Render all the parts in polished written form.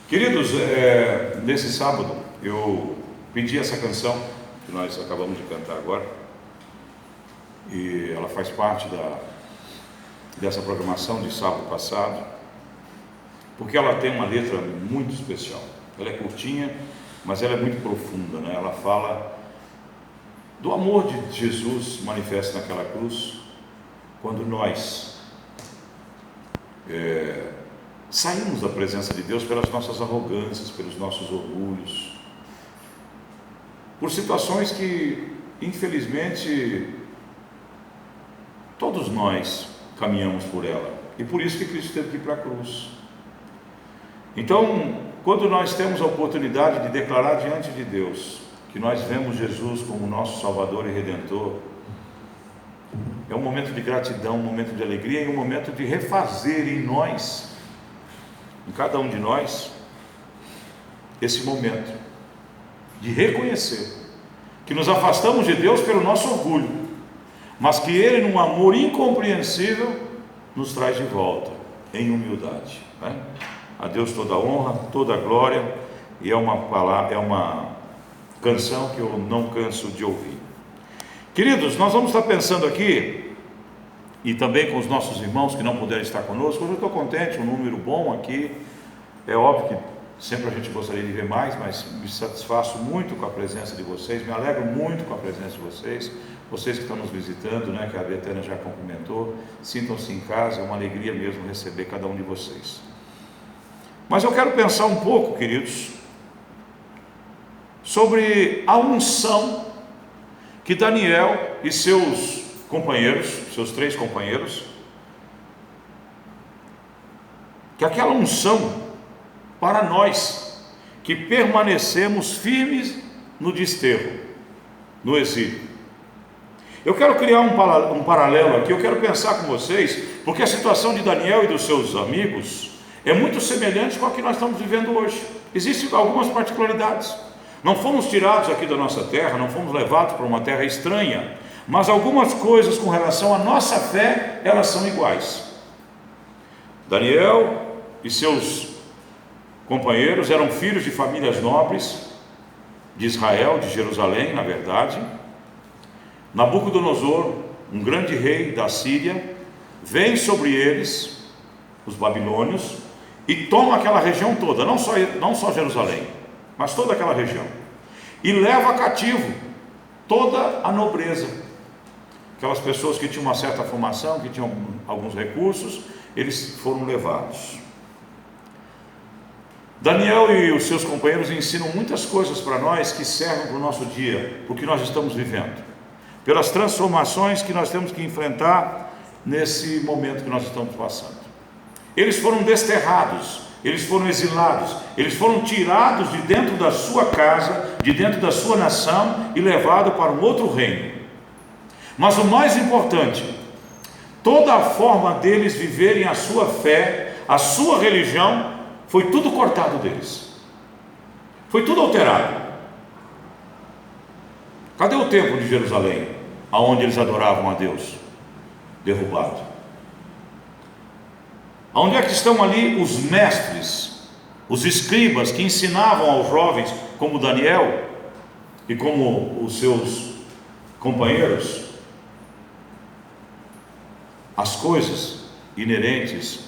Queridos, nesse sábado eu pedi essa canção que nós acabamos de cantar agora, e ela faz parte dessa programação de sábado passado, porque ela tem uma letra muito especial. Ela é curtinha, mas ela é muito profunda, né? Ela fala do amor de Jesus manifesto naquela cruz, quando nós saímos da presença de Deus pelas nossas arrogâncias, pelos nossos orgulhos, por situações que, infelizmente, todos nós caminhamos por ela, e por isso que Cristo teve que ir para a cruz. Então, quando nós temos a oportunidade de declarar diante de Deus que nós vemos Jesus como nosso Salvador e Redentor, é um momento de gratidão, um momento de alegria e um momento de refazer em nós, em cada um de nós, esse momento de reconhecer que nos afastamos de Deus pelo nosso orgulho, mas que Ele, num amor incompreensível, nos traz de volta em humildade, né? A Deus toda a honra, toda a glória, e é uma canção que eu não canso de ouvir. Queridos, nós vamos estar pensando aqui, e também com os nossos irmãos que não puderam estar conosco. Hoje eu estou contente, um número bom aqui. É óbvio que sempre a gente gostaria de ver mais, mas me satisfaço muito com a presença de vocês, me alegro muito com a presença de vocês, vocês que estão nos visitando, né, que a Betânia já cumprimentou. Sintam-se em casa, é uma alegria mesmo receber cada um de vocês. Mas eu quero pensar um pouco, queridos, sobre a unção que Daniel e seus companheiros, seus 3 companheiros, que aquela unção para nós que permanecemos firmes no desterro, no exílio. Eu quero criar um paralelo aqui, eu quero pensar com vocês, porque a situação de Daniel e dos seus amigos é muito semelhante com a que nós estamos vivendo hoje. Existem algumas particularidades. Não fomos tirados aqui da nossa terra, não fomos levados para uma terra estranha, mas algumas coisas com relação à nossa fé, elas são iguais. Daniel e seus companheiros eram filhos de famílias nobres de Israel, de Jerusalém, na verdade. Nabucodonosor, um grande rei da Síria, vem sobre eles, os babilônios, e toma aquela região toda, não só Jerusalém, mas toda aquela região, e leva cativo toda a nobreza. Aquelas pessoas que tinham uma certa formação, que tinham alguns recursos, eles foram levados. Daniel e os seus companheiros ensinam muitas coisas para nós que servem para o nosso dia, o que nós estamos vivendo, pelas transformações que nós temos que enfrentar nesse momento que nós estamos passando. Eles foram desterrados, eles foram exilados, eles foram tirados de dentro da sua casa, de dentro da sua nação e levados para um outro reino. Mas o mais importante, toda a forma deles viverem a sua fé, a sua religião, foi tudo cortado deles, foi tudo alterado. Cadê o templo de Jerusalém, aonde eles adoravam a Deus? Derrubado. Onde é que estão ali os mestres, os escribas que ensinavam aos jovens, como Daniel e como os seus companheiros, as coisas inerentes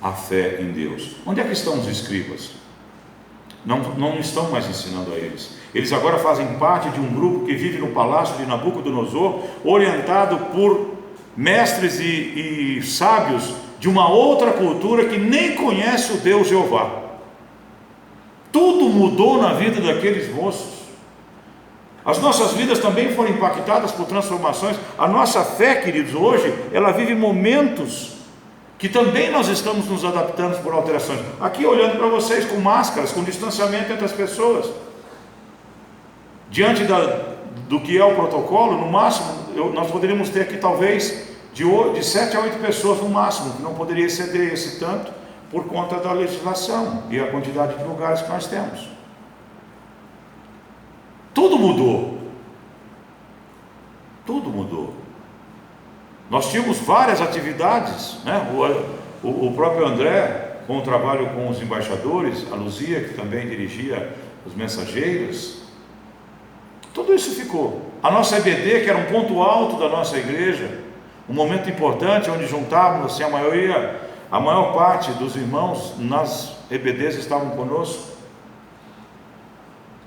à fé em Deus? Onde é que estão os escribas? Não estão mais ensinando a eles. Eles agora fazem parte de um grupo que vive no palácio de Nabucodonosor, orientado por mestres e sábios de uma outra cultura que nem conhece o Deus Jeová. Tudo mudou na vida daqueles moços. As nossas vidas também foram impactadas por transformações. A nossa fé, queridos, hoje, ela vive momentos que também nós estamos nos adaptando por alterações. Aqui olhando para vocês com máscaras, com distanciamento entre as pessoas, diante do que é o protocolo, no máximo, nós poderíamos ter aqui talvez de 7 a 8 pessoas no máximo, que não poderia exceder esse tanto, por conta da legislação e a quantidade de lugares que nós temos. Tudo mudou. Tudo mudou. Nós tínhamos várias atividades, né? O próprio André com o trabalho com os embaixadores, a Luzia, que também dirigia os mensageiros, tudo isso ficou. A nossa EBD, que era um ponto alto da nossa igreja, um momento importante onde juntávamos assim, a maior parte dos irmãos nas EBDs estavam conosco.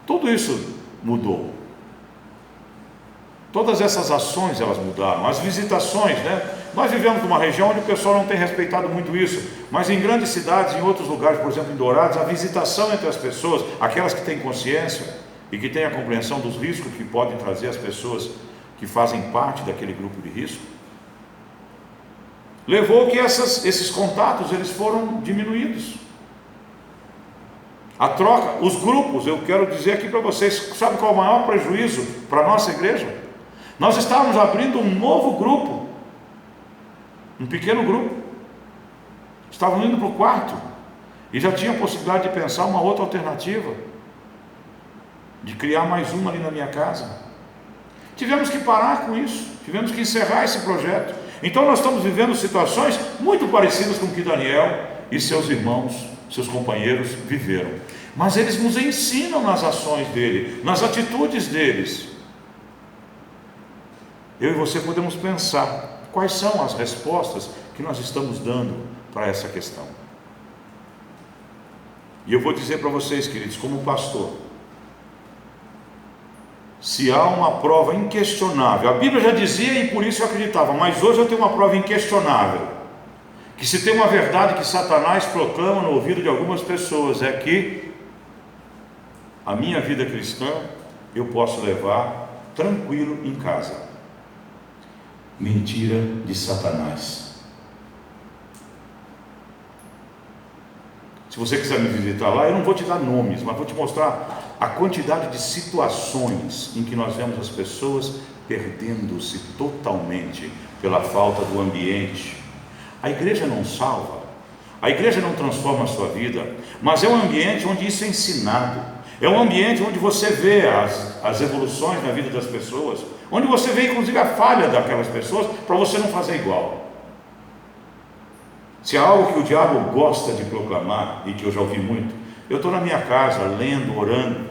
Tudo isso mudou. Todas essas ações elas mudaram. As visitações, né? Nós vivemos numa região onde o pessoal não tem respeitado muito isso, mas em grandes cidades, em outros lugares, por exemplo em Dourados, a visitação entre as pessoas, aquelas que têm consciência e que têm a compreensão dos riscos que podem trazer as pessoas que fazem parte daquele grupo de risco, levou que esses contatos eles foram diminuídos. A troca, os grupos, eu quero dizer aqui para vocês, sabe qual é o maior prejuízo para a nossa igreja? Nós estávamos abrindo um novo grupo, um pequeno grupo, estávamos indo para o quarto, e já tinha a possibilidade de pensar uma outra alternativa, de criar mais uma ali na minha casa. Tivemos que parar com isso, tivemos que encerrar esse projeto. Então nós estamos vivendo situações muito parecidas com o que Daniel e seus irmãos, seus companheiros viveram, mas eles nos ensinam nas ações dele, nas atitudes deles. Eu e você podemos pensar quais são as respostas que nós estamos dando para essa questão. E eu vou dizer para vocês, queridos, como pastor, se há uma prova inquestionável, a Bíblia já dizia e por isso eu acreditava, mas hoje eu tenho uma prova inquestionável, que se tem uma verdade que Satanás proclama no ouvido de algumas pessoas, é que a minha vida cristã eu posso levar tranquilo em casa. Mentira de Satanás. Se você quiser me visitar lá, eu não vou te dar nomes, mas vou te mostrar a quantidade de situações em que nós vemos as pessoas perdendo-se totalmente pela falta do ambiente. A igreja não salva, a igreja não transforma a sua vida, mas é um ambiente onde isso é ensinado, é um ambiente onde você vê as evoluções na vida das pessoas, onde você vê inclusive a falha daquelas pessoas, para você não fazer igual. Se há algo que o diabo gosta de proclamar, e que eu já ouvi muito, eu estou na minha casa, lendo, orando,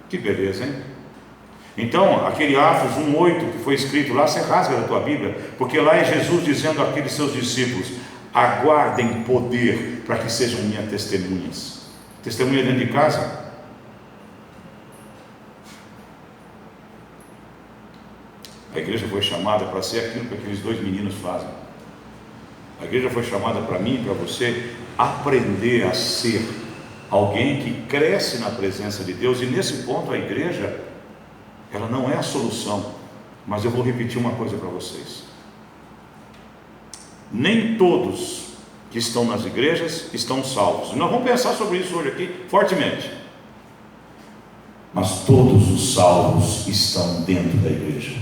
que beleza, hein? Então, aquele Atos 1:8 que foi escrito lá, você rasga da tua Bíblia, porque lá é Jesus dizendo àqueles seus discípulos: aguardem poder para que sejam minhas testemunhas. Testemunha dentro de casa. A igreja foi chamada para ser aquilo que aqueles dois meninos fazem. A igreja foi chamada para mim e para você aprender a ser alguém que cresce na presença de Deus, e nesse ponto a igreja, ela não é a solução, mas eu vou repetir uma coisa para vocês: nem todos que estão nas igrejas estão salvos, e nós vamos pensar sobre isso hoje aqui fortemente, mas todos os salvos estão dentro da igreja,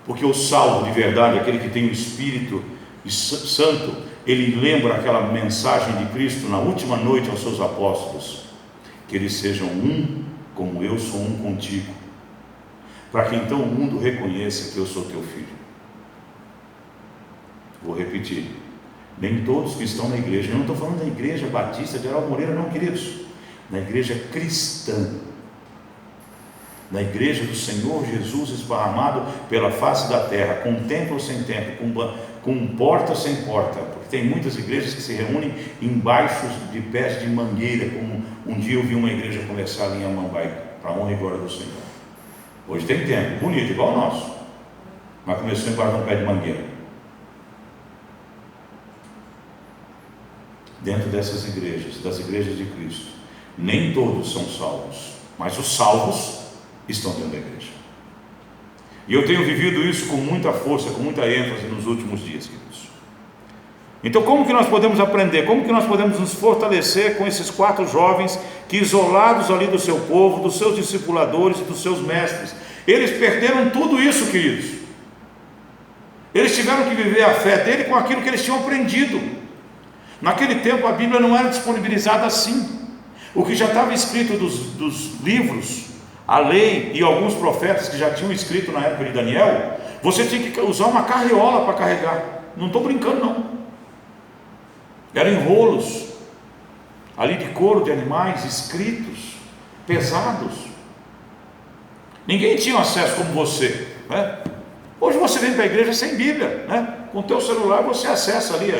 porque o salvo de verdade, aquele que tem o Espírito Santo, ele lembra aquela mensagem de Cristo na última noite aos seus apóstolos, que eles sejam um como eu sou um contigo, para que então o mundo reconheça que eu sou teu filho. Vou repetir: nem todos que estão na igreja, eu não estou falando da igreja batista de Aral Moreira não, queridos, na igreja cristã, na igreja do Senhor Jesus esparramado pela face da terra, com templo sem templo, com porta sem porta, porque tem muitas igrejas que se reúnem embaixo de pés de mangueira, como um dia eu vi uma igreja começar ali em Amambai, para a honra e glória do Senhor. Hoje tem templo bonito, igual o nosso, mas começou embaixo de um pé de mangueira. Dentro dessas igrejas, das igrejas de Cristo, nem todos são salvos, mas os salvos estão dentro da igreja. E eu tenho vivido isso com muita força, com muita ênfase nos últimos dias, queridos. Então, como que nós podemos aprender? Como que nós podemos nos fortalecer com esses 4 jovens que, isolados ali do seu povo, dos seus discipuladores e dos seus mestres, eles perderam tudo isso, queridos. Eles tiveram que viver a fé dele com aquilo que eles tinham aprendido. Naquele tempo a Bíblia não era disponibilizada assim. O que já estava escrito dos livros, a lei e alguns profetas que já tinham escrito na época de Daniel, você tinha que usar uma carriola para carregar. Não estou brincando não. Eram enrolos ali de couro de animais, escritos, pesados. Ninguém tinha acesso como você, né? Hoje você vem para a igreja sem Bíblia, né? Com o teu celular você acessa ali.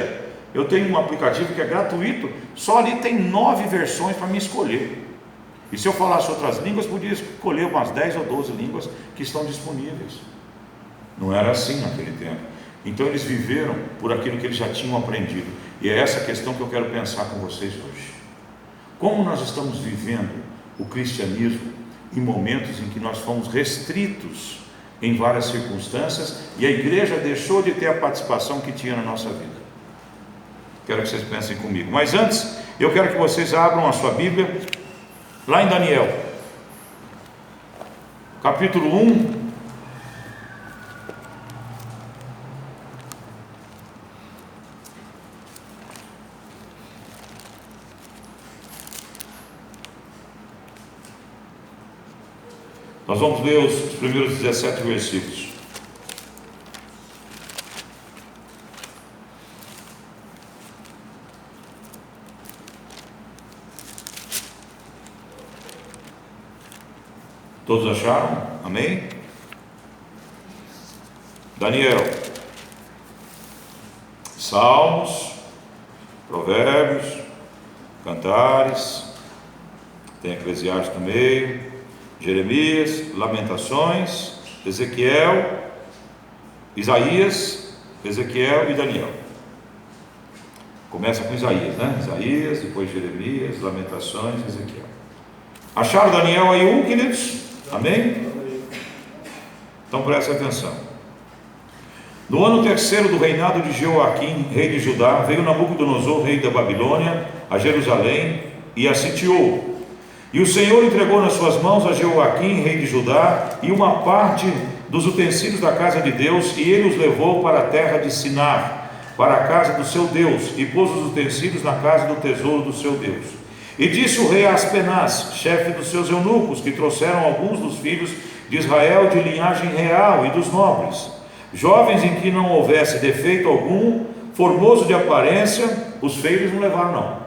Eu tenho um aplicativo que é gratuito, só ali tem 9 versões para me escolher. E se eu falasse outras línguas, podia escolher umas 10 ou 12 línguas que estão disponíveis. Não era assim naquele tempo. Então eles viveram por aquilo que eles já tinham aprendido. E é essa questão que eu quero pensar com vocês hoje. Como nós estamos vivendo o cristianismo em momentos em que nós fomos restritos em várias circunstâncias e a igreja deixou de ter a participação que tinha na nossa vida? Quero que vocês pensem comigo. Mas antes, eu quero que vocês abram a sua Bíblia lá em Daniel, capítulo 1. Nós vamos ler os primeiros 17 versículos. Todos acharam? Amém? Daniel. Salmos, Provérbios, Cantares, tem Eclesiastes no meio, Jeremias, Lamentações, Ezequiel, Isaías, Ezequiel e Daniel. Começa com Isaías, né? Isaías, depois Jeremias, Lamentações, Ezequiel. Acharam Daniel aí, queridos? Amém? Então presta atenção. No ano 3º do reinado de Jeoaquim, rei de Judá, veio Nabucodonosor, rei da Babilônia, a Jerusalém e a sitiou. E o Senhor entregou nas suas mãos a Jeoaquim, rei de Judá, e uma parte dos utensílios da casa de Deus, e ele os levou para a terra de Sinar, para a casa do seu Deus, e pôs os utensílios na casa do tesouro do seu Deus. E disse o rei a Aspenaz, chefe dos seus eunucos, que trouxeram alguns dos filhos de Israel de linhagem real e dos nobres, jovens em que não houvesse defeito algum, formoso de aparência, os feios não levaram não,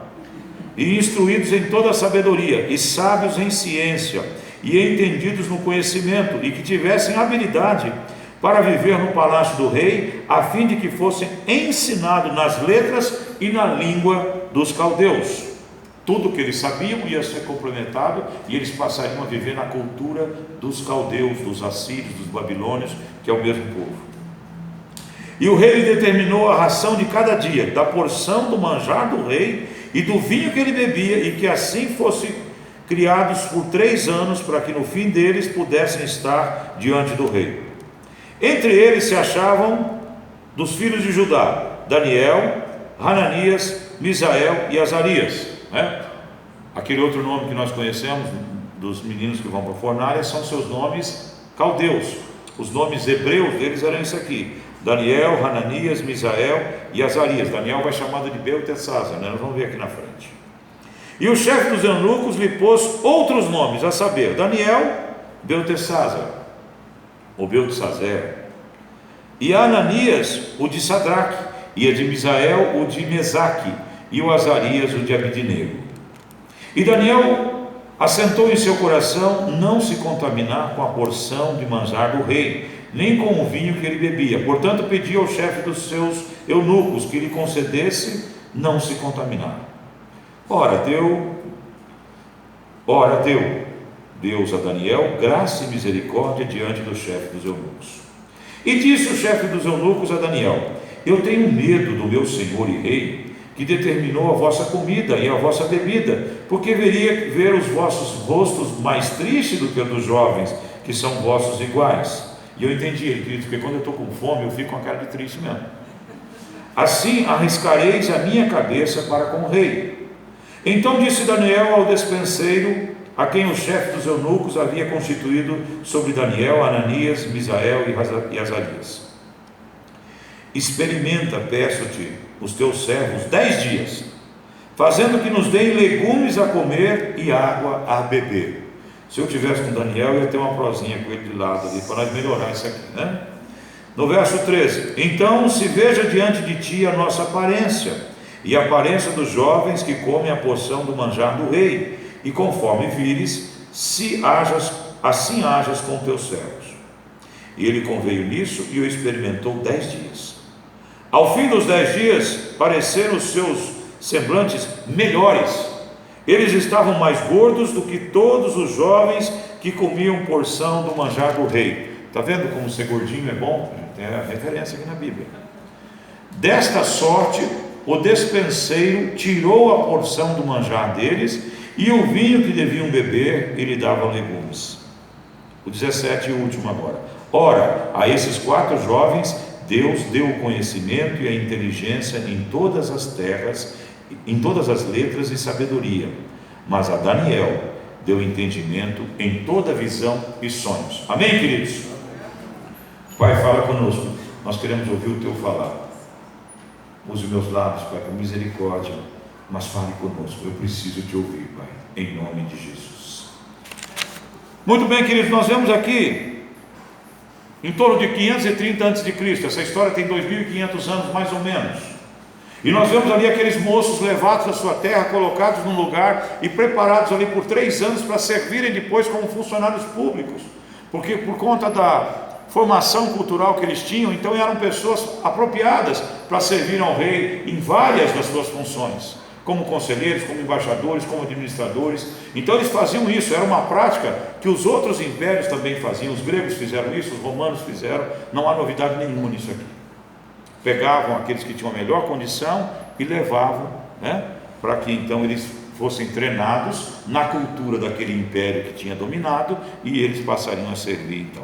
e instruídos em toda a sabedoria, e sábios em ciência, e entendidos no conhecimento, e que tivessem habilidade para viver no palácio do rei, a fim de que fossem ensinados nas letras e na língua dos caldeus. Tudo que eles sabiam ia ser complementado, e eles passariam a viver na cultura dos caldeus, dos assírios, dos babilônios, que é o mesmo povo. E o rei determinou a ração de cada dia, da porção do manjar do rei e do vinho que ele bebia, e que assim fossem criados por 3 anos, para que no fim deles pudessem estar diante do rei. Entre eles se achavam dos filhos de Judá, Daniel, Hananias, Misael e Azarias, né? Aquele outro nome que nós conhecemos dos meninos que vão para a fornalha são seus nomes caldeus. Os nomes hebreus deles eram isso aqui: Daniel, Hananias, Misael e Azarias. Daniel vai chamado de Beltesazar, né? Nós vamos ver aqui na frente. E o chefe dos eunucos lhe pôs outros nomes, a saber, Daniel, Beltesazar, ou Beltesazar, e Hananias, o de Sadraque, e a de Misael, o de Mesaque, e o Azarias, o de Abidnego. E Daniel assentou em seu coração não se contaminar com a porção de manjar do rei, nem com o vinho que ele bebia. Portanto, pediu ao chefe dos seus eunucos que lhe concedesse não se contaminar. Ora deu Deus a Daniel graça e misericórdia diante do chefe dos eunucos. E disse o chefe dos eunucos a Daniel: eu tenho medo do meu senhor e rei, que determinou a vossa comida e a vossa bebida, porque veria ver os vossos rostos mais tristes do que os dos jovens, que são vossos iguais. E eu entendi ele, querido, porque quando eu estou com fome, eu fico com a cara de triste mesmo. Assim arriscareis a minha cabeça para com o rei. Então disse Daniel ao despenseiro, a quem o chefe dos eunucos havia constituído sobre Daniel, Hananias, Misael e Azarias: experimenta, peço-te, os teus servos 10 dias, fazendo que nos deem legumes a comer e água a beber. Se eu tivesse com Daniel, eu ia ter uma prosinha com ele de lado ali, para nós melhorar isso aqui, né? No verso 13: então se veja diante de ti a nossa aparência, e a aparência dos jovens que comem a porção do manjar do rei, e conforme vires, assim hajas com teus servos. E ele conveio nisso e o experimentou 10 dias. Ao fim dos 10 dias, pareceram os seus semblantes melhores. Eles estavam mais gordos do que todos os jovens que comiam porção do manjar do rei. Está vendo como ser gordinho é bom? Tem a referência aqui na Bíblia. Desta sorte, o despenseiro tirou a porção do manjar deles, e o vinho que deviam beber, ele dava legumes. O 17 e o último agora. Ora, a esses 4 jovens, Deus deu o conhecimento e a inteligência em todas as terras, em todas as letras e sabedoria. Mas a Daniel deu entendimento em toda visão e sonhos. Amém, queridos? Pai, fala conosco. Nós queremos ouvir o teu falar. Use meus lábios, Pai, com misericórdia, mas fale conosco. Eu preciso te ouvir, Pai, em nome de Jesus. Muito bem, queridos, nós vemos aqui em torno de 530 a.C. Essa história tem 2.500 anos mais ou menos. E nós vemos ali aqueles moços levados da sua terra, colocados num lugar e preparados ali por 3 anos para servirem depois como funcionários públicos, porque por conta da formação cultural que eles tinham, então eram pessoas apropriadas para servir ao rei em várias das suas funções, como conselheiros, como embaixadores, como administradores. Então eles faziam isso, era uma prática que os outros impérios também faziam. Os gregos fizeram isso, os romanos fizeram, não há novidade nenhuma nisso aqui. Pegavam aqueles que tinham a melhor condição e levavam, para que então eles fossem treinados na cultura daquele império que tinha dominado, e eles passariam a servir então.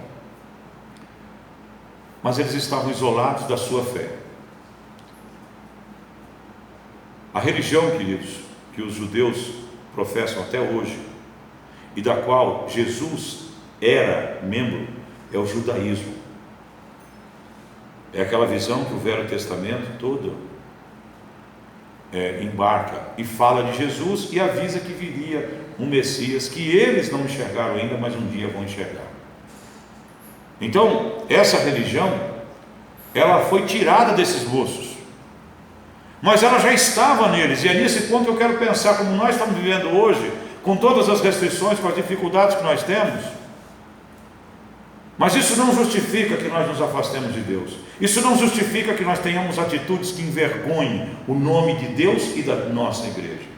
Mas eles estavam isolados da sua fé. A religião, queridos, que os judeus professam até hoje, e da qual Jesus era membro, é o judaísmo. É aquela visão que o Velho Testamento todo embarca e fala de Jesus e avisa que viria um Messias que eles não enxergaram ainda, mas um dia vão enxergar. Então, essa religião, ela foi tirada desses moços, mas ela já estava neles, e é nesse ponto que eu quero pensar, como nós estamos vivendo hoje, com todas as restrições, com as dificuldades que nós temos, mas isso não justifica que nós nos afastemos de Deus, isso não justifica que nós tenhamos atitudes que envergonhem o nome de Deus e da nossa igreja.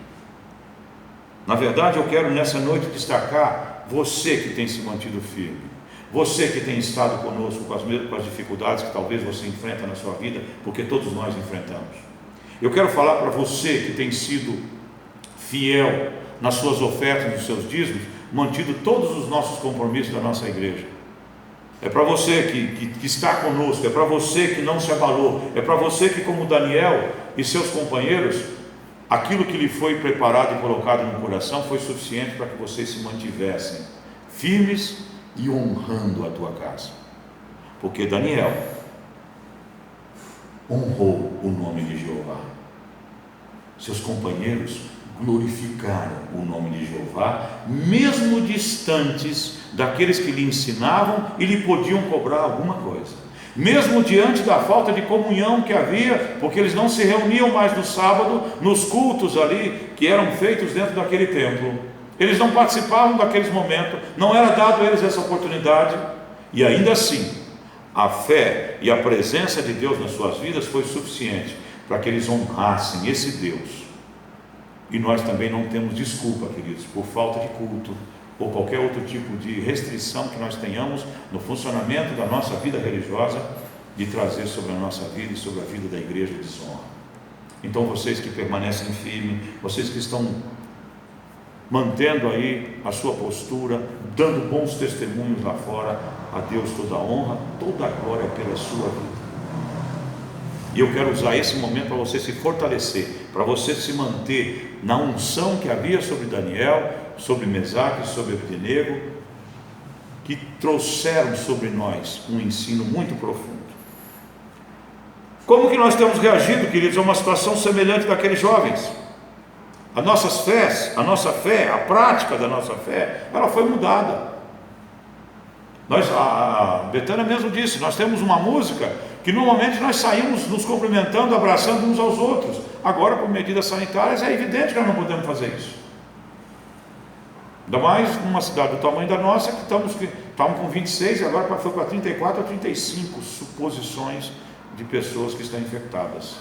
Na verdade, eu quero nessa noite destacar você que tem se mantido firme, você que tem estado conosco com as dificuldades que talvez você enfrenta na sua vida, porque todos nós enfrentamos. Eu quero falar para você que tem sido fiel nas suas ofertas, nos seus dízimos, mantido todos os nossos compromissos da nossa igreja. É para você que está conosco, é para você que não se abalou, é para você que, como Daniel e seus companheiros, aquilo que lhe foi preparado e colocado no coração foi suficiente para que vocês se mantivessem firmes e honrando a tua casa, porque Daniel honrou o nome de Jeová. Seus companheiros glorificaram o nome de Jeová, mesmo distantes daqueles que lhe ensinavam e lhe podiam cobrar alguma coisa, mesmo diante da falta de comunhão que havia, porque eles não se reuniam mais no sábado, nos cultos ali que eram feitos dentro daquele templo. Eles não participavam daqueles momentos, não era dado a eles essa oportunidade, e ainda assim, a fé e a presença de Deus nas suas vidas foi suficiente para que eles honrassem esse Deus. E nós também não temos desculpa, queridos, por falta de culto, ou qualquer outro tipo de restrição que nós tenhamos no funcionamento da nossa vida religiosa, de trazer sobre a nossa vida e sobre a vida da igreja desonra. Então vocês que permanecem firmes, vocês que estão mantendo aí a sua postura, dando bons testemunhos lá fora, a Deus toda a honra, toda a glória pela sua vida. E eu quero usar esse momento para você se fortalecer, para você se manter na unção que havia sobre Daniel, sobre Mesaque, sobre Abdenego, que trouxeram sobre nós um ensino muito profundo. Como que nós temos reagido, queridos, a uma situação semelhante daqueles jovens? A nossa fé, a prática da nossa fé, ela foi mudada. A Betânia mesmo disse, nós temos uma música que normalmente nós saímos nos cumprimentando, abraçando uns aos outros. agora por medidas sanitárias é evidente que nós não podemos fazer isso. Ainda mais numa cidade do tamanho da nossa, que estamos com 26 e agora foi para 34 a 35 suposições de pessoas que estão infectadas,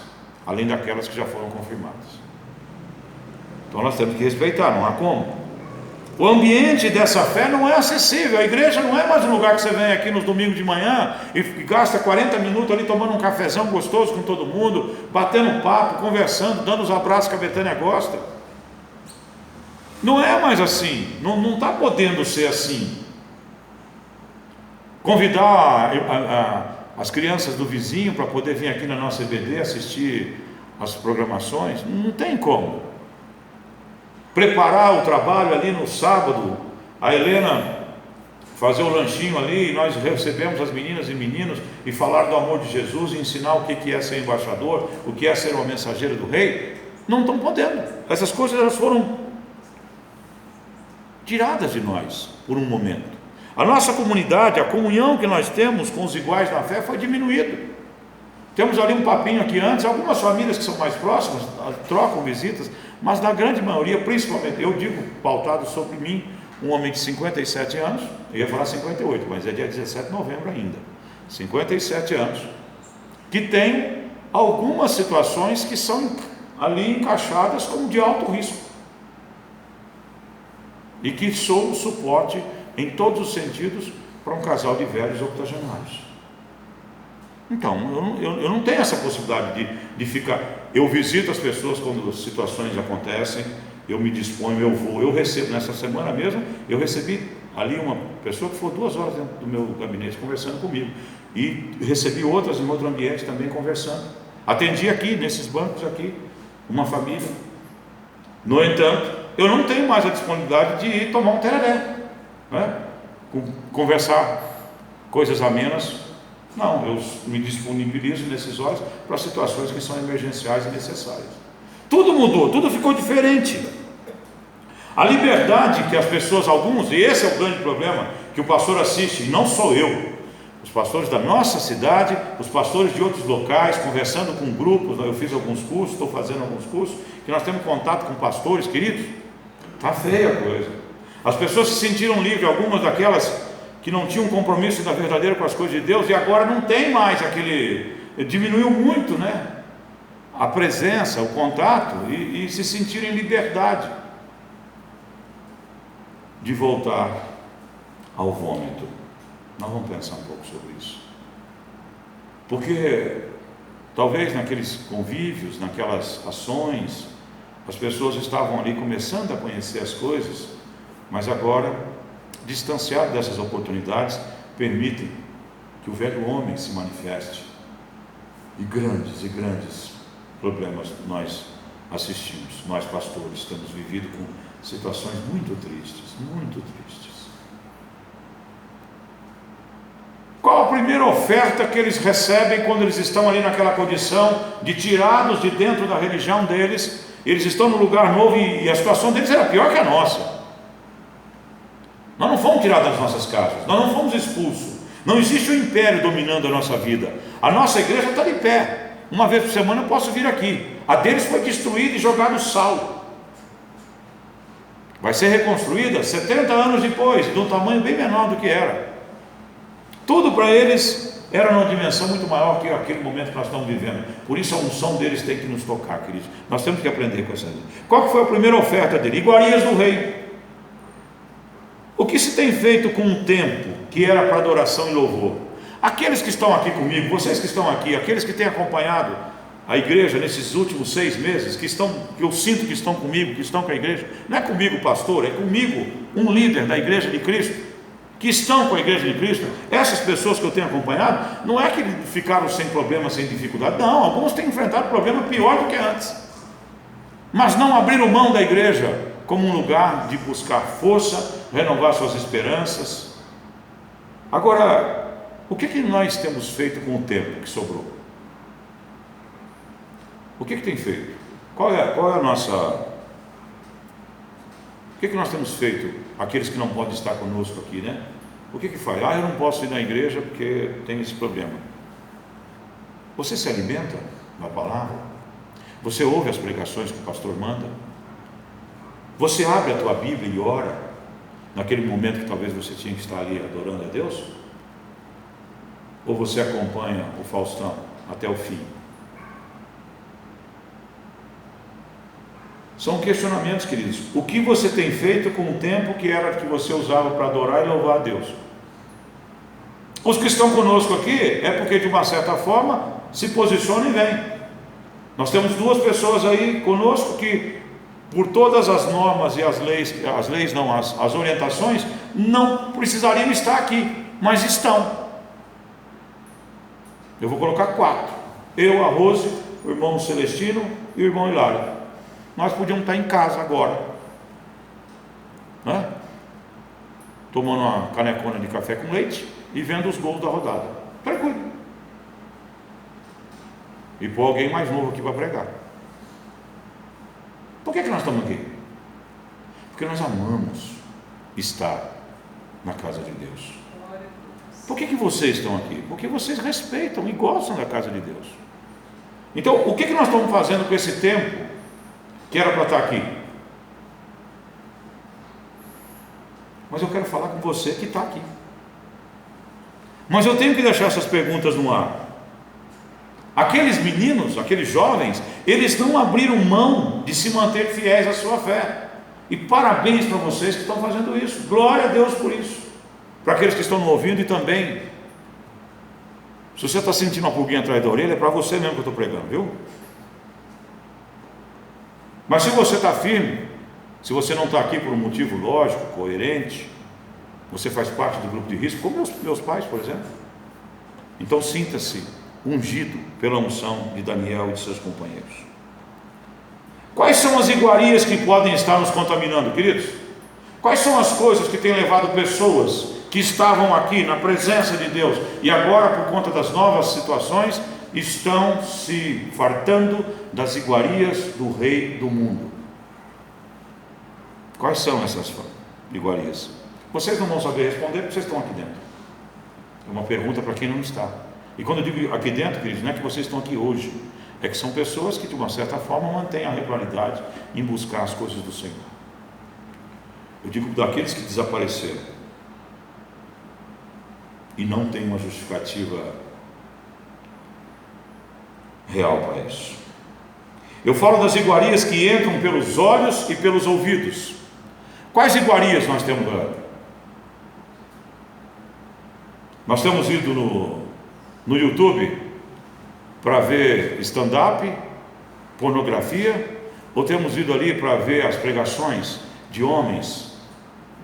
além daquelas que já foram confirmadas. Então nós temos que respeitar, não há como. O ambiente dessa fé não é acessível. A igreja não é mais um lugar que você vem aqui nos domingos de manhã e gasta 40 minutos ali tomando um cafezão gostoso com todo mundo, batendo papo, conversando, dando os abraços que a Betânia gosta. Não é mais assim, não está podendo ser assim. Convidar as crianças do vizinho para poder vir aqui na nossa EBD assistir as programações, não tem como. Preparar o trabalho ali no sábado, a Helena fazer o lanchinho ali, e nós recebemos as meninas e meninos e falar do amor de Jesus e ensinar o que é ser embaixador, o que é ser uma mensageira do rei. Não estão podendo. Essas coisas elas foram tiradas de nós por um momento. A nossa comunidade, a comunhão que nós temos com os iguais na fé foi diminuída. Temos ali um papinho aqui antes, algumas famílias que são mais próximas trocam visitas, mas na grande maioria, principalmente, eu digo, pautado sobre mim, um homem de 57 anos, eu ia falar 58, mas é dia 17 de novembro ainda, 57 anos, que tem algumas situações que são ali encaixadas como de alto risco, e que sou um suporte em todos os sentidos para um casal de velhos octogenários. Então, eu não tenho essa possibilidade de ficar. Eu visito as pessoas quando situações acontecem, eu me disponho, eu vou. Eu recebo, nessa semana mesmo, eu recebi ali uma pessoa que ficou 2 horas dentro do meu gabinete conversando comigo. E recebi outras em outro ambiente também conversando. Atendi aqui, nesses bancos aqui, uma família. No entanto, eu não tenho mais a disponibilidade de ir tomar um tereré, né? Conversar coisas amenas. Não, eu me disponibilizo nesses horas para situações que são emergenciais e necessárias. Tudo mudou, tudo ficou diferente. A liberdade que as pessoas, alguns, e esse é o grande problema, que o pastor assiste, e não sou eu, os pastores da nossa cidade, os pastores de outros locais, conversando com grupos, eu fiz alguns cursos, estou fazendo alguns cursos, que nós temos contato com pastores, queridos, está feia a coisa. As pessoas se sentiram livres, algumas daquelas que não tinham um compromisso da verdadeira com as coisas de Deus, e agora não tem mais aquele, diminuiu muito, né? A presença, o contato, e se sentirem em liberdade de voltar ao vômito. Nós vamos pensar um pouco sobre isso, porque talvez naqueles convívios, naquelas ações, as pessoas estavam ali começando a conhecer as coisas, mas agora, distanciado dessas oportunidades, permitem que o velho homem se manifeste, e grandes problemas nós assistimos. Nós pastores temos vivido com situações muito tristes. Qual a primeira oferta que eles recebem quando eles estão ali naquela condição de tirados de dentro da religião deles? Eles estão num lugar novo e a situação deles era pior que a nossa. Nós não fomos tirados das nossas casas, nós não fomos expulsos, não existe um império dominando a nossa vida. A nossa igreja está de pé, uma vez por semana eu posso vir aqui. A deles foi destruída e jogada no sal, vai ser reconstruída 70 anos depois, de um tamanho bem menor do que era. Tudo para eles era numa dimensão muito maior que aquele momento que nós estamos vivendo. Por isso a unção deles tem que nos tocar, queridos. Nós temos que aprender com essa gente. Qual que foi a primeira oferta dele? Iguarias do rei. O que se tem feito com um templo que era para adoração e louvor? Aqueles que estão aqui comigo, vocês que estão aqui, aqueles que têm acompanhado a igreja nesses últimos 6 meses, que eu sinto que estão comigo, que estão com a igreja, não é comigo pastor, é comigo um líder da igreja de Cristo, que estão com a igreja de Cristo. Essas pessoas que eu tenho acompanhado, não é que ficaram sem problema, sem dificuldade, não, alguns têm enfrentado problema pior do que antes, mas não abriram mão da igreja como um lugar de buscar força, renovar suas esperanças. Agora, o que nós temos feito com o tempo que sobrou? O que tem feito? Qual é a nossa... O que nós temos feito, aqueles que não podem estar conosco aqui, né? O que faz? Eu não posso ir na igreja porque tem esse problema. Você se alimenta da palavra? Você ouve as pregações que o pastor manda? Você abre a tua Bíblia e ora naquele momento que talvez você tinha que estar ali adorando a Deus? Ou você acompanha o Faustão até o fim? São questionamentos, queridos. O que você tem feito com o tempo que era que você usava para adorar e louvar a Deus? Os que estão conosco aqui é porque de uma certa forma se posicionam e vêm. Nós temos duas pessoas aí conosco que, por todas as normas e as orientações, não precisariam estar aqui, mas estão. Eu vou colocar 4: eu, a Rose, o irmão Celestino e o irmão Hilário. Nós podíamos estar em casa agora, né? Tomando uma canecona de café com leite e vendo os gols da rodada, tranquilo, e pôr alguém mais novo aqui para pregar. Por que nós estamos aqui? Porque nós amamos estar na casa de Deus. Por que vocês estão aqui? Porque vocês respeitam e gostam da casa de Deus. Então, o que nós estamos fazendo com esse tempo que era para estar aqui? Mas eu quero falar com você que está aqui. Mas eu tenho que deixar essas perguntas no ar. Aqueles meninos, aqueles jovens, eles não abriram mão de se manter fiéis à sua fé. E parabéns para vocês que estão fazendo isso. Glória a Deus por isso. Para aqueles que estão no ouvido e também, se você está sentindo uma pulguinha atrás da orelha, é para você mesmo que eu estou pregando, viu? Mas se você está firme, se você não está aqui por um motivo lógico, coerente, você faz parte do grupo de risco, como meus pais, por exemplo. Então sinta-se ungido pela unção de Daniel e de seus companheiros. Quais são as iguarias que podem estar nos contaminando, queridos? Quais são as coisas que têm levado pessoas que estavam aqui na presença de Deus e agora, por conta das novas situações, estão se fartando das iguarias do rei do mundo? Quais são essas iguarias? Vocês não vão saber responder porque vocês estão aqui dentro. É uma pergunta para quem não está. E quando eu digo aqui dentro, queridos, não é que vocês estão aqui hoje, é que são pessoas que de uma certa forma mantêm a regularidade em buscar as coisas do Senhor. Eu digo daqueles que desapareceram e não tem uma justificativa real para isso. Eu falo das iguarias que entram pelos olhos e pelos ouvidos. Quais iguarias nós temos lá? Nós temos ido no YouTube para ver stand-up, pornografia, ou temos ido ali para ver as pregações de homens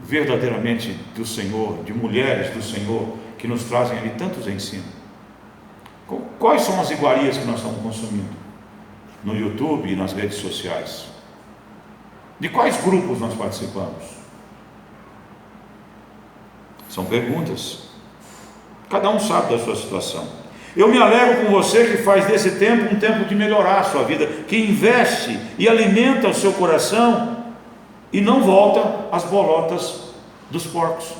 verdadeiramente do Senhor, de mulheres do Senhor, que nos trazem ali tantos ensinos? Quais são as iguarias que nós estamos consumindo no YouTube e nas redes sociais? De quais grupos nós participamos? São perguntas. Cada um sabe da sua situação. Eu me alegro com você que faz desse tempo um tempo de melhorar a sua vida, que investe e alimenta o seu coração e não volta às bolotas dos porcos.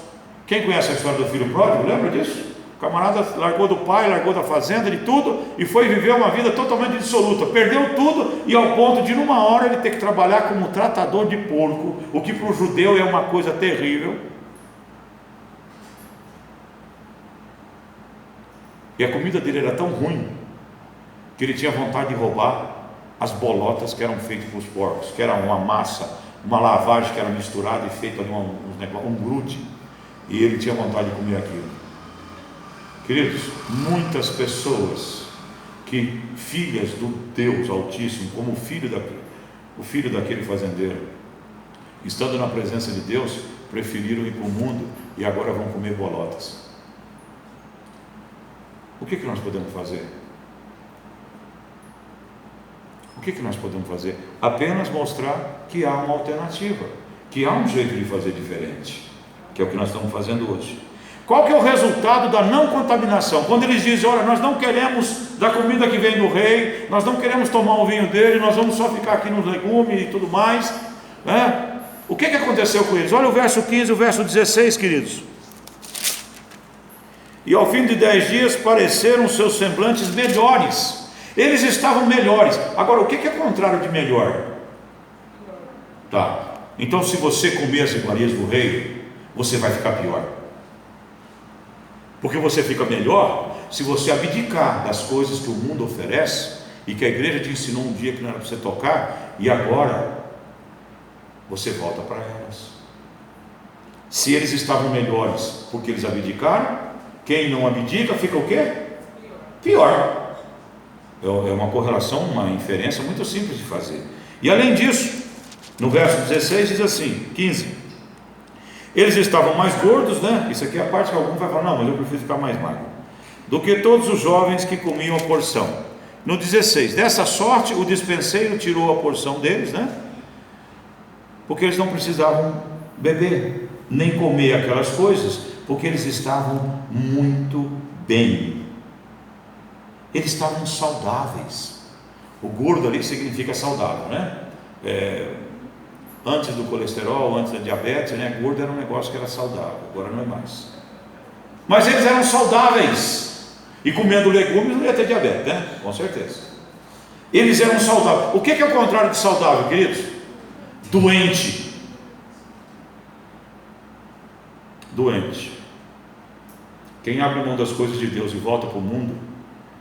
Quem conhece a história do filho pródigo, lembra disso? O camarada largou do pai, largou da fazenda, de tudo, e foi viver uma vida totalmente dissoluta. Perdeu tudo, e ao ponto de numa hora ele ter que trabalhar como tratador de porco, o que para o judeu é uma coisa terrível. E a comida dele era tão ruim que ele tinha vontade de roubar as bolotas que eram feitas para os porcos, que era uma massa, uma lavagem que era misturada e feita ali um grude, e ele tinha vontade de comer aquilo. Queridos, muitas pessoas que, filhas do Deus Altíssimo, como o filho daquele fazendeiro, estando na presença de Deus, preferiram ir para o mundo e agora vão comer bolotas. O que nós podemos fazer? O que nós podemos fazer? Apenas mostrar que há uma alternativa, que há um jeito de fazer diferente, que é o que nós estamos fazendo hoje. Qual que é o resultado da não contaminação? Quando eles dizem, olha, nós não queremos da comida que vem do rei, nós não queremos tomar o vinho dele, nós vamos só ficar aqui nos legumes e tudo mais, né? O que aconteceu com eles? Olha o verso 15 e o verso 16, queridos. E ao fim de 10 dias pareceram seus semblantes melhores. Eles estavam melhores. Agora, o que é contrário de melhor? Tá. Então, se você comer as iguarias do rei, você vai ficar pior. Porque você fica melhor se você abdicar das coisas que o mundo oferece e que a igreja te ensinou um dia que não era para você tocar, e agora você volta para elas. Se eles estavam melhores porque eles abdicaram, quem não abdica fica o quê? Pior. É uma correlação, uma inferência muito simples de fazer. E além disso, no verso 16 diz assim, 15: eles estavam mais gordos, né? Isso aqui é a parte que algum vai falar, não, mas eu prefiro ficar mais magro, do que todos os jovens que comiam a porção. No 16, dessa sorte o dispenseiro tirou a porção deles, né? Porque eles não precisavam beber, nem comer aquelas coisas, porque eles estavam muito bem. Eles estavam saudáveis. O gordo ali significa saudável, né? Antes do colesterol, antes da diabetes, né? Gordo era um negócio que era saudável, agora não é mais. Mas eles eram saudáveis, e comendo legumes não ia ter diabetes, né? Com certeza. Eles eram saudáveis. O que é o contrário de saudável, queridos? Doente. Doente. Quem abre mão das coisas de Deus e volta para o mundo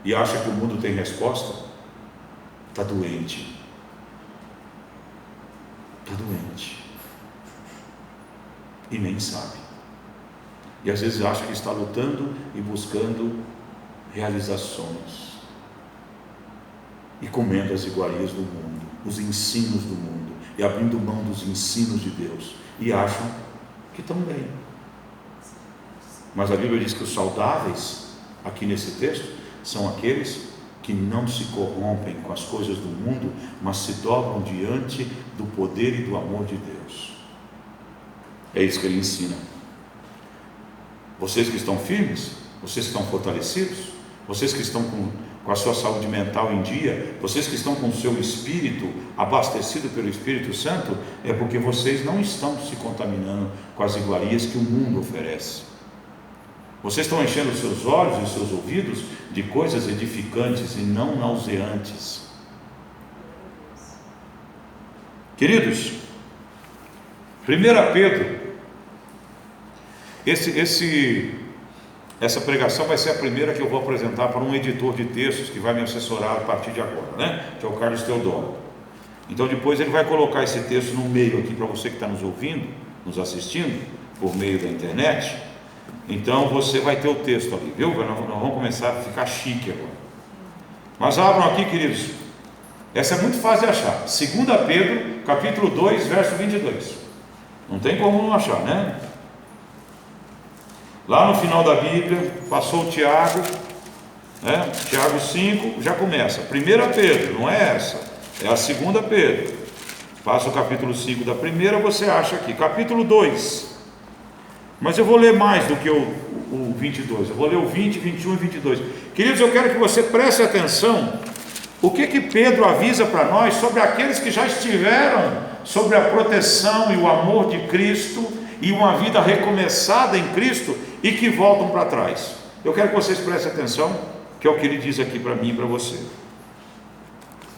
e acha que o mundo tem resposta, está doente. Está doente e nem sabe, e às vezes acha que está lutando e buscando realizações e comendo as iguarias do mundo, os ensinos do mundo, e abrindo mão dos ensinos de Deus, e acham que estão bem. Mas a Bíblia diz que os saudáveis, aqui nesse texto, são aqueles que não se corrompem com as coisas do mundo, mas se dobram diante do poder e do amor de Deus. É isso que ele ensina. Vocês que estão firmes, vocês que estão fortalecidos, vocês que estão com a sua saúde mental em dia, vocês que estão com o seu espírito abastecido pelo Espírito Santo, é porque vocês não estão se contaminando com as iguarias que o mundo oferece. Vocês estão enchendo os seus olhos e os seus ouvidos de coisas edificantes e não nauseantes. Queridos, 1 Pedro, essa pregação vai ser a primeira que eu vou apresentar para um editor de textos que vai me assessorar a partir de agora, né? Que é o Carlos Teodoro. Então depois ele vai colocar esse texto no meio aqui para você que está nos ouvindo, nos assistindo por meio da internet. Então você vai ter o texto ali, viu? Nós vamos começar a ficar chique agora. Mas abram aqui, queridos. Essa é muito fácil de achar. 2 Pedro, capítulo 2, verso 22. Não tem como não achar, né? Lá no final da Bíblia, passou o Tiago, né? Tiago 5, já começa. 1 Pedro, não é essa, é a 2 Pedro. Passa o capítulo 5 da primeira, você acha aqui. Capítulo 2. Mas eu vou ler mais do que o 22, eu vou ler o 20, 21 e 22. Queridos, eu quero que você preste atenção o que Pedro avisa para nós sobre aqueles que já estiveram sobre a proteção e o amor de Cristo e uma vida recomeçada em Cristo e que voltam para trás. Eu quero que vocês prestem atenção, que é o que ele diz aqui para mim e para você.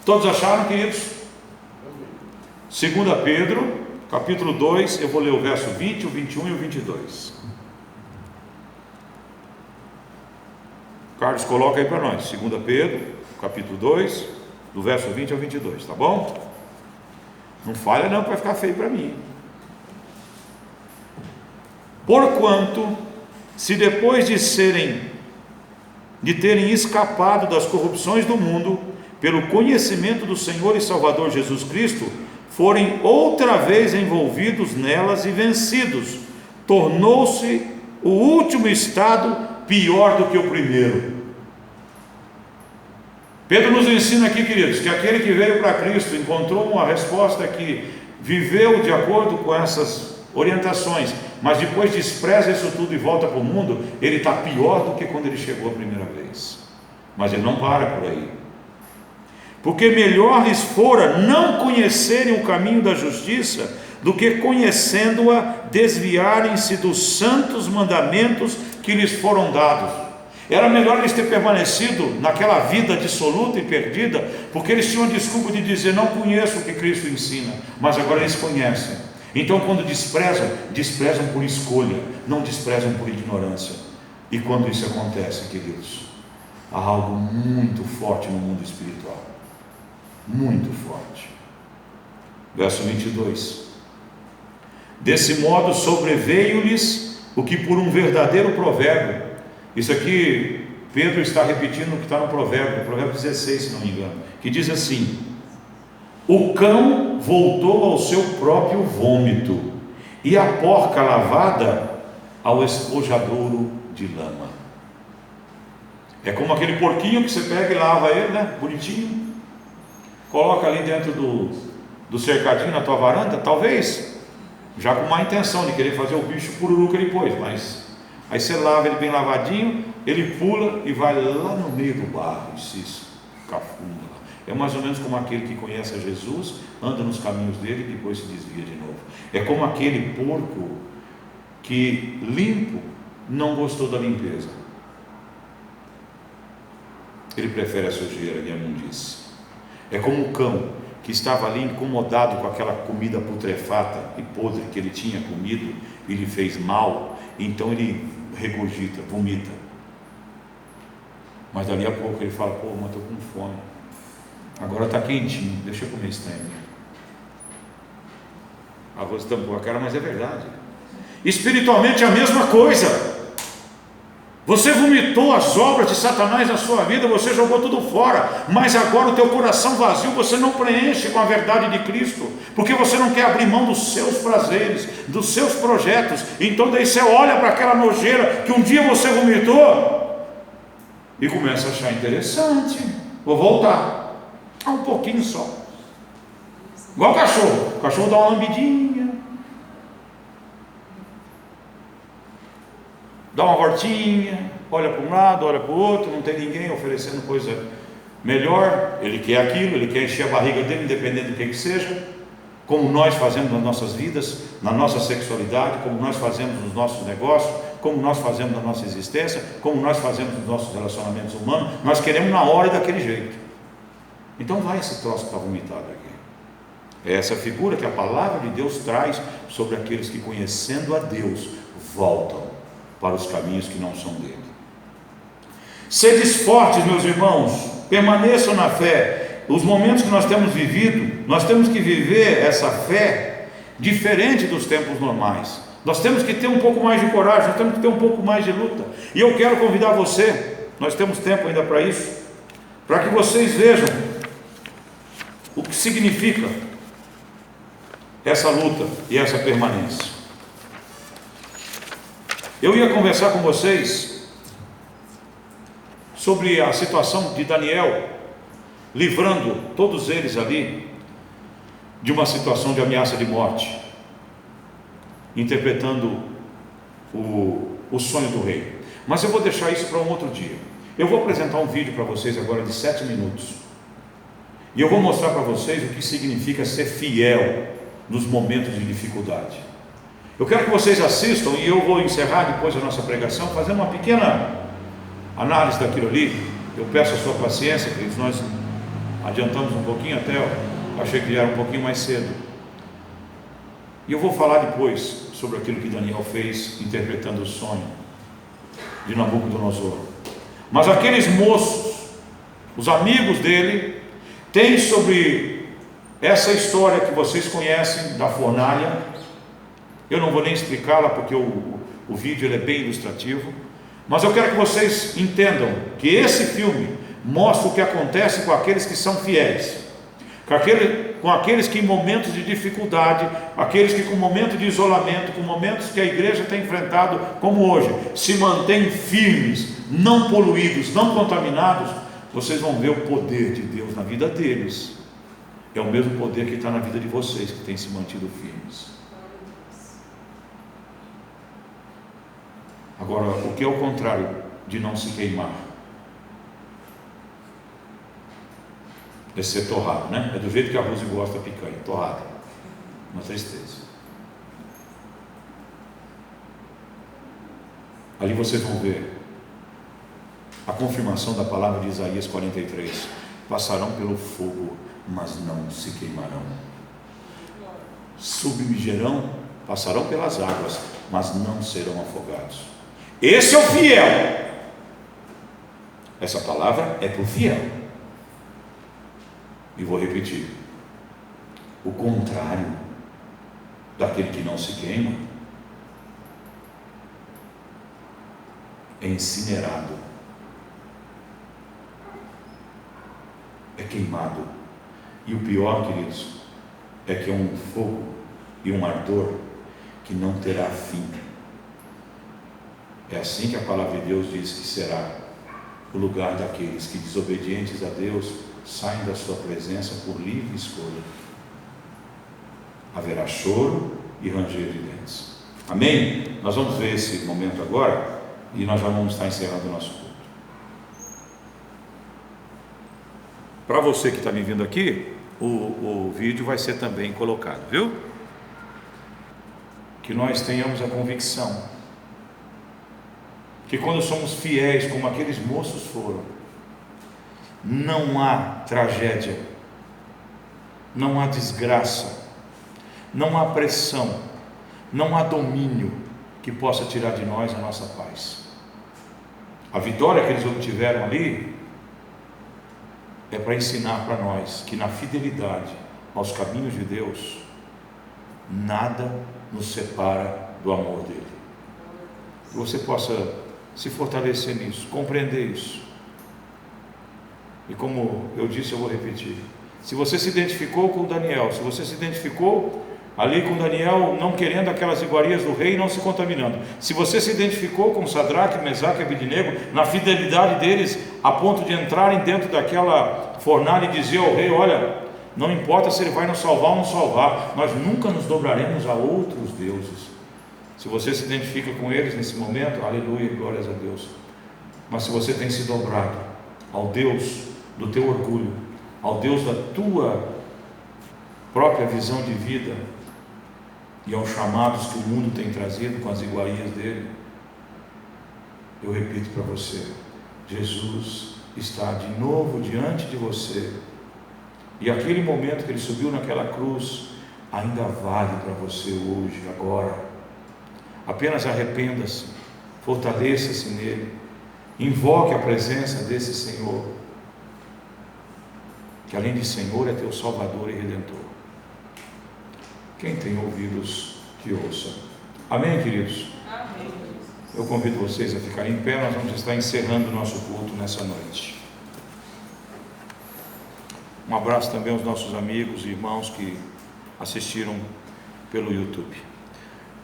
Todos acharam, queridos? 2 Pedro, capítulo 2, eu vou ler o verso 20, o 21 e o 22. Carlos, coloca aí para nós. 2 Pedro, capítulo 2, do verso 20 ao 22, tá bom? Não falha não, que vai ficar feio para mim. Porquanto, se depois de terem escapado das corrupções do mundo, pelo conhecimento do Senhor e Salvador Jesus Cristo, forem outra vez envolvidos nelas e vencidos, tornou-se o último estado pior do que o primeiro. Pedro nos ensina aqui, queridos, que aquele que veio para Cristo, encontrou uma resposta que viveu de acordo com essas orientações, mas depois despreza isso tudo e volta para o mundo, ele está pior do que quando ele chegou a primeira vez. Mas ele não para por aí. Porque melhor lhes fora não conhecerem o caminho da justiça, do que conhecendo-a, desviarem-se dos santos mandamentos que lhes foram dados. Era melhor eles terem permanecido naquela vida dissoluta e perdida, porque eles tinham a desculpa de dizer: não conheço o que Cristo ensina, mas agora eles conhecem. Então, quando desprezam, desprezam por escolha, não desprezam por ignorância. E quando isso acontece, queridos, há algo muito forte no mundo espiritual, muito forte. Verso 22: desse modo sobreveio-lhes o que por um verdadeiro provérbio. Isso aqui Pedro está repetindo o que está no provérbio 16, se não me engano, que diz assim: o cão voltou ao seu próprio vômito, e a porca lavada ao espojadouro de lama. É como aquele porquinho que você pega e lava ele, né? Bonitinho, coloca ali dentro do cercadinho na tua varanda, talvez já com má intenção de querer fazer o bicho pururuca depois, mas aí você lava ele bem lavadinho, ele pula e vai lá no meio do barro e se cafunda. É mais ou menos como aquele que conhece a Jesus, anda nos caminhos dele e depois se desvia de novo. É como aquele porco que, limpo, não gostou da limpeza. Ele prefere a sujeira e a imundície. É como o cão que estava ali incomodado com aquela comida putrefata e podre que ele tinha comido e lhe fez mal, então ele regurgita, vomita. Mas dali a pouco ele fala: pô, mas estou com fome, agora está quentinho, deixa eu comer esse trem. A voz tampou a cara, mas é verdade. Espiritualmente é a mesma coisa. Você vomitou as obras de Satanás na sua vida, você jogou tudo fora, mas agora o teu coração vazio você não preenche com a verdade de Cristo, porque você não quer abrir mão dos seus prazeres, dos seus projetos. Então daí você olha para aquela nojeira que um dia você vomitou e começa a achar interessante. Vou voltar, um pouquinho só, igual o cachorro dá uma lambidinha, dá uma voltinha, olha para um lado, olha para o outro, não tem ninguém oferecendo coisa melhor, ele quer aquilo, ele quer encher a barriga dele, independente do que seja, como nós fazemos nas nossas vidas, na nossa sexualidade, como nós fazemos nos nossos negócios, como nós fazemos na nossa existência, como nós fazemos nos nossos relacionamentos humanos. Nós queremos na hora e daquele jeito. Então vai esse troço que está vomitado aqui. É essa figura que a palavra de Deus traz sobre aqueles que, conhecendo a Deus, voltam para os caminhos que não são dele. Sedes fortes, meus irmãos, permaneçam na fé. Os momentos que nós temos vivido, nós temos que viver essa fé diferente dos tempos normais. Nós temos que ter um pouco mais de coragem, nós temos que ter um pouco mais de luta. E eu quero convidar você, nós temos tempo ainda para isso, para que vocês vejam o que significa essa luta e essa permanência. Eu ia conversar com vocês sobre a situação de Daniel, livrando todos eles ali de uma situação de ameaça de morte, interpretando o sonho do rei. Mas eu vou deixar isso para um outro dia. Eu vou apresentar um vídeo para vocês agora de 7 minutos, e eu vou mostrar para vocês o que significa ser fiel nos momentos de dificuldade. Eu quero que vocês assistam, e eu vou encerrar depois a nossa pregação fazendo uma pequena análise daquilo ali. Eu peço a sua paciência, porque nós adiantamos um pouquinho, até eu achei que era um pouquinho mais cedo. E eu vou falar depois sobre aquilo que Daniel fez interpretando o sonho de Nabucodonosor. Mas aqueles moços, os amigos dele, têm sobre essa história que vocês conhecem da fornalha. Eu não vou nem explicá-la, porque o vídeo ele é bem ilustrativo, mas eu quero que vocês entendam que esse filme mostra o que acontece com aqueles que são fiéis, com aqueles que em momentos de dificuldade, aqueles que com momentos de isolamento, com momentos que a igreja tem enfrentado, como hoje, se mantêm firmes, não poluídos, não contaminados. Vocês vão ver o poder de Deus na vida deles. É o mesmo poder que está na vida de vocês, que tem se mantido firmes. Agora, o que é o contrário de não se queimar? É ser torrado, né? É do jeito que a Rose gosta da picanha, torrada, uma tristeza. Ali vocês vão ver confirmação da palavra de Isaías 43: passarão pelo fogo, mas não se queimarão, submergirão, passarão pelas águas, mas não serão afogados. Esse é o fiel. Essa palavra é para o fiel. E vou repetir: o contrário daquele que não se queima é incinerado, é queimado. E o pior, queridos, é que é um fogo e um ardor que não terá fim. É assim que a palavra de Deus diz que será o lugar daqueles que, desobedientes a Deus, saem da sua presença por livre escolha. Haverá choro e ranger de dentes. Amém? Nós vamos ver esse momento agora e nós já vamos estar encerrando o nosso culto. Para você que está me vindo aqui, o vídeo vai ser também colocado, viu? Que nós tenhamos a convicção que quando somos fiéis, como aqueles moços foram, não há tragédia, não há desgraça, não há pressão, não há domínio que possa tirar de nós a nossa paz. A vitória que eles obtiveram ali é para ensinar para nós que na fidelidade aos caminhos de Deus, nada nos separa do amor dele. Que você possa se fortalecer nisso, compreender isso. E como eu disse, eu vou repetir: se você se identificou com Daniel, se você se identificou ali com Daniel, não querendo aquelas iguarias do rei e não se contaminando, se você se identificou com Sadraque, Mesaque e Abednego, na fidelidade deles, a ponto de entrarem dentro daquela fornalha e dizer ao rei: olha, não importa se ele vai nos salvar ou não salvar, nós nunca nos dobraremos a outros deuses. Se você se identifica com eles nesse momento, aleluia, glórias a Deus. Mas se você tem se dobrado ao Deus do teu orgulho, ao Deus da tua própria visão de vida e aos chamados que o mundo tem trazido com as iguarias dele, eu repito para você: Jesus está de novo diante de você, e aquele momento que ele subiu naquela cruz ainda vale para você hoje, agora. Apenas arrependa-se, fortaleça-se nele, invoque a presença desse Senhor, que além de Senhor é teu Salvador e Redentor. Quem tem ouvidos, que ouça. Amém, queridos? Amém. Eu convido vocês a ficarem em pé. Nós vamos estar encerrando o nosso culto nessa noite. Um abraço também aos nossos amigos e irmãos que assistiram pelo YouTube.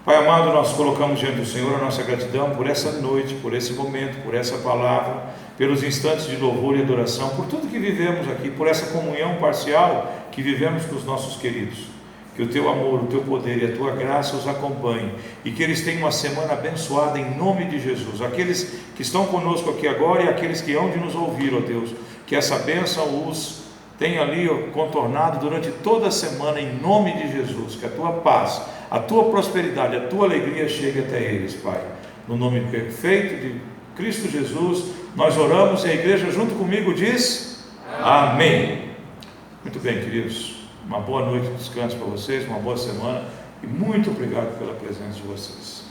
Pai amado, nós colocamos diante do Senhor a nossa gratidão por essa noite, por esse momento, por essa palavra, pelos instantes de louvor e adoração, por tudo que vivemos aqui, por essa comunhão parcial que vivemos com os nossos queridos. Que o teu amor, o teu poder e a tua graça os acompanhem, e que eles tenham uma semana abençoada em nome de Jesus. Aqueles que estão conosco aqui agora e aqueles que hão de nos ouvir, ó Deus, que essa bênção os tenha ali contornado durante toda a semana em nome de Jesus. Que a tua paz, a tua prosperidade, a tua alegria chegue até eles, Pai. No nome perfeito de Cristo Jesus, nós oramos e a igreja junto comigo diz amém. Muito bem, queridos. Uma boa noite de descanso para vocês, uma boa semana e muito obrigado pela presença de vocês.